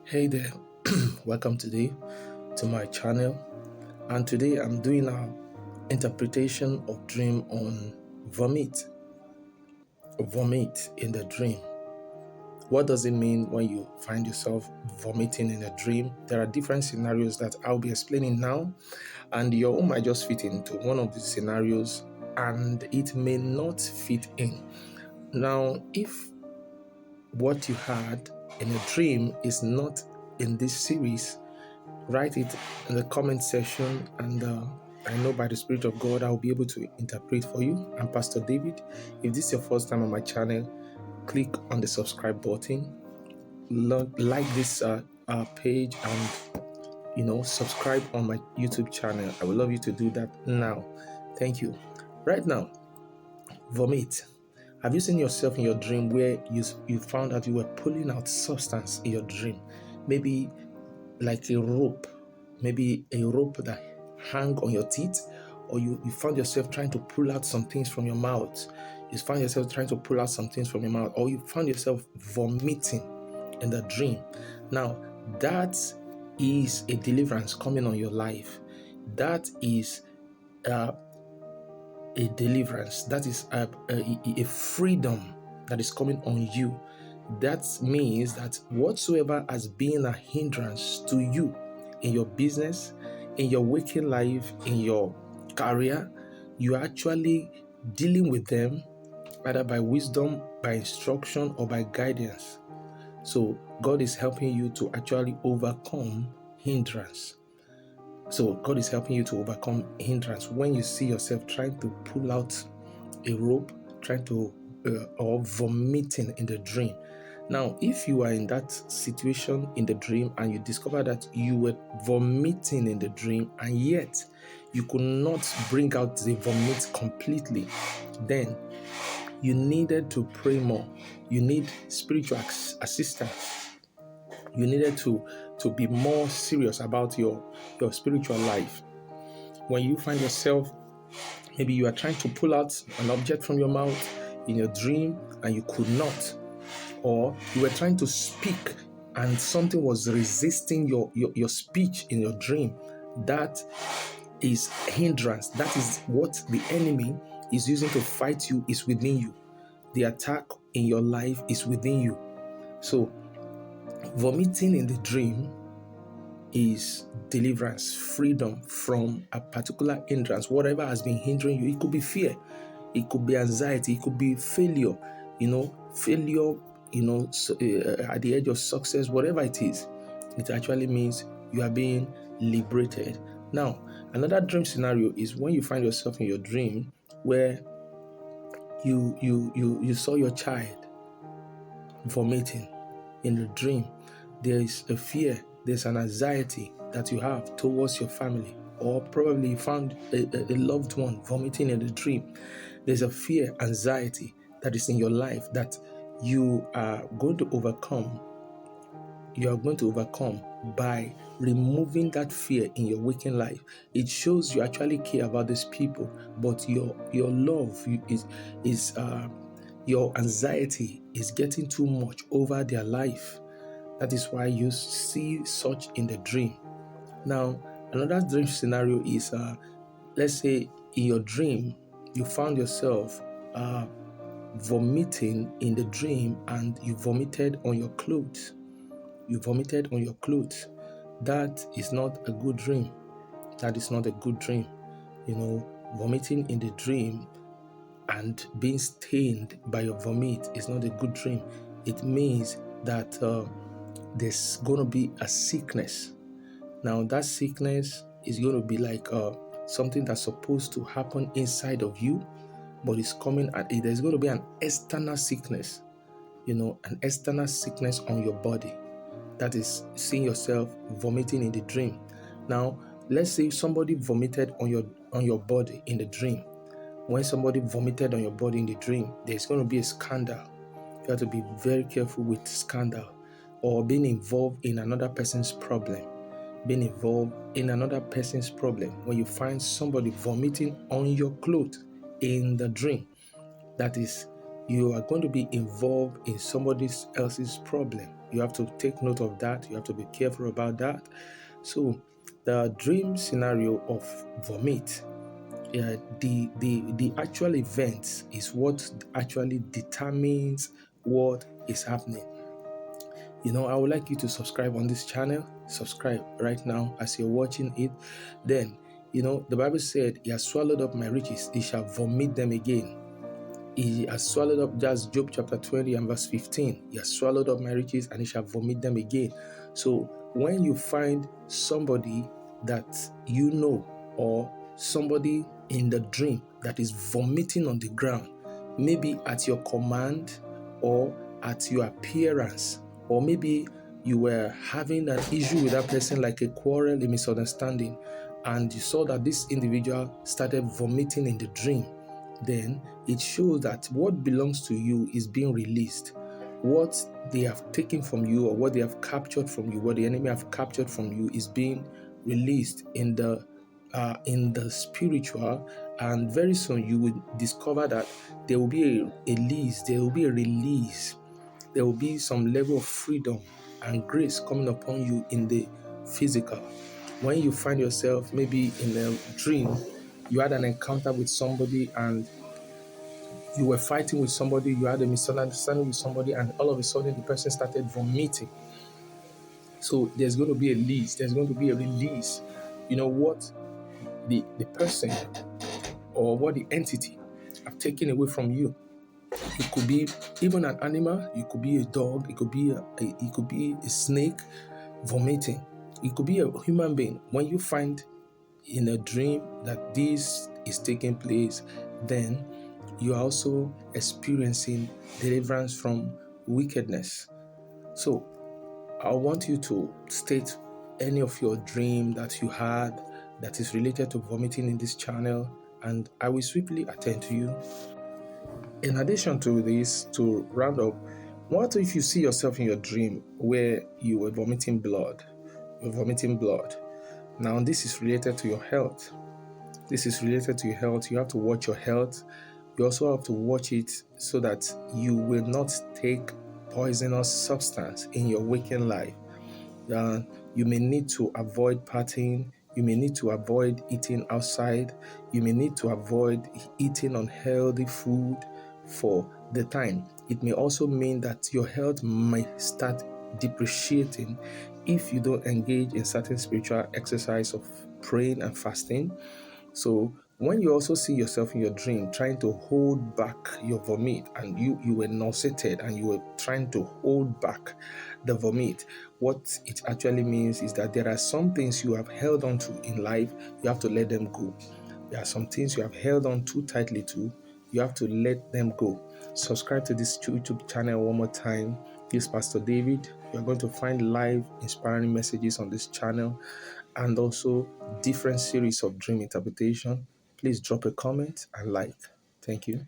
Hey there, welcome today to my channel. And today I'm doing an interpretation of dream on vomit. Vomit in the dream. What does it mean when you find yourself vomiting in a dream? There are different scenarios that I'll be explaining now, and your own might just fit into one of these scenarios, and it may not fit in. Now, if what you had in a dream is not in this series, write it in the comment section, and I know by the Spirit of God I'll be able to interpret for you. I'm Pastor David. If this is your first time on my channel, click on the subscribe button, like this page, and subscribe on my YouTube channel. I would love you to do that now. Thank you. Right now, vomit. Have you seen yourself in your dream where you found out you were pulling out substance in your dream? Maybe like a rope, maybe a rope that hang on your teeth, or you found yourself trying to pull out some things from your mouth. You found yourself trying to pull out some things from your mouth, or you found yourself vomiting in the dream. Now, that is a deliverance coming on your life. That is a deliverance. That is a freedom that is coming on you. That means that whatsoever has been a hindrance to you in your business, in your waking life, in your career, you are actually dealing with them either by wisdom, by instruction, or by guidance. So God is helping you to actually overcome hindrance. So God is helping you to overcome hindrance when you see yourself trying to pull out a rope, trying to or vomiting in the dream. Now, if you are in that situation in the dream and you discover that you were vomiting in the dream and yet you could not bring out the vomit completely, then you needed to pray more. You need spiritual assistance. You needed to be more serious about your spiritual life. When you find yourself, maybe you are trying to pull out an object from your mouth in your dream and you could not, or you were trying to speak and something was resisting your speech in your dream, that is hindrance. That is what the enemy is using to fight you, is within you. The attack in your life is within you. So vomiting in the dream is deliverance, freedom from a particular hindrance, whatever has been hindering you. It could be fear, it could be anxiety, it could be failure, failure, at the edge of success, whatever it is. It actually means you are being liberated. Now, another dream scenario is when you find yourself in your dream where you saw your child vomiting in the dream. There is a fear, there's an anxiety that you have towards your family, or probably you found a loved one vomiting in the dream. There's a fear, anxiety that is in your life that you are going to overcome. You are going to overcome by removing that fear in your waking life. It shows you actually care about these people, but your love is your anxiety is getting too much over their life. That is why you see such in the dream. Now, another dream scenario is, let's say in your dream, you found yourself vomiting in the dream and you vomited on your clothes. You vomited on your clothes. That is not a good dream. That is not a good dream. Vomiting in the dream and being stained by your vomit is not a good dream. It means that there's going to be a sickness. Now, that sickness is going to be like something that's supposed to happen inside of you, but it's coming at it. There's going to be an external sickness, an external sickness on your body. That is seeing yourself vomiting in the dream. Now, let's say somebody vomited on your body in the dream. When somebody vomited on your body in the dream, there's going to be a scandal. You have to be very careful with scandal or being involved in another person's problem. Being involved in another person's problem. When you find somebody vomiting on your clothes in the dream, that is, you are going to be involved in somebody else's problem. You have to take note of that. You have to be careful about that. So the dream scenario of vomit, the actual event is what actually determines what is happening. I would like you to subscribe on this channel. Subscribe right now as you're watching it. Then, the Bible said, He has swallowed up my riches, He shall vomit them again. He has swallowed up, just Job chapter 20 and verse 15. He has swallowed up my riches and He shall vomit them again. So when you find somebody that you know, or somebody in the dream that is vomiting on the ground, maybe at your command or at your appearance, or maybe you were having an issue with that person, like a quarrel, a misunderstanding, and you saw that this individual started vomiting in the dream, then it shows that what belongs to you is being released. What they have taken from you, or what they have captured from you, what the enemy have captured from you, is being released in the spiritual. And very soon you will discover that there will be a release, there will be a release, there will be some level of freedom and grace coming upon you in the physical. When you find yourself maybe in a dream, you had an encounter with somebody, and you were fighting with somebody, you had a misunderstanding with somebody, and all of a sudden the person started vomiting. So there's going to be a release. There's going to be a release. What the person or what the entity have taken away from you. It could be even an animal. It could be a dog. It could be a snake vomiting. It could be a human being. When you find in a dream that this is taking place, then you are also experiencing deliverance from wickedness. So I want you to state any of your dream that you had that is related to vomiting in this channel, and I will swiftly attend to you. In addition to this, to round up, what if you see yourself in your dream where you were vomiting blood? You're vomiting blood. Now, this is related to your health. This is related to your health. You have to watch your health. You also have to watch it so that you will not take poisonous substance in your waking life. You may need to avoid partying. You may need to avoid eating outside. You may need to avoid eating unhealthy food for the time. It may also mean that your health might start depreciating if you don't engage in certain spiritual exercise of praying and fasting. So when you also see yourself in your dream trying to hold back your vomit, and you were nauseated and you were trying to hold back the vomit, what it actually means is that there are some things you have held on to in life. You have to let them go. There are some things you have held on too tightly to. You have to let them go. Subscribe to this YouTube channel one more time. This is Pastor David. You are going to find live inspiring messages on this channel, and also different series of dream interpretation. Please drop a comment and like. Thank you.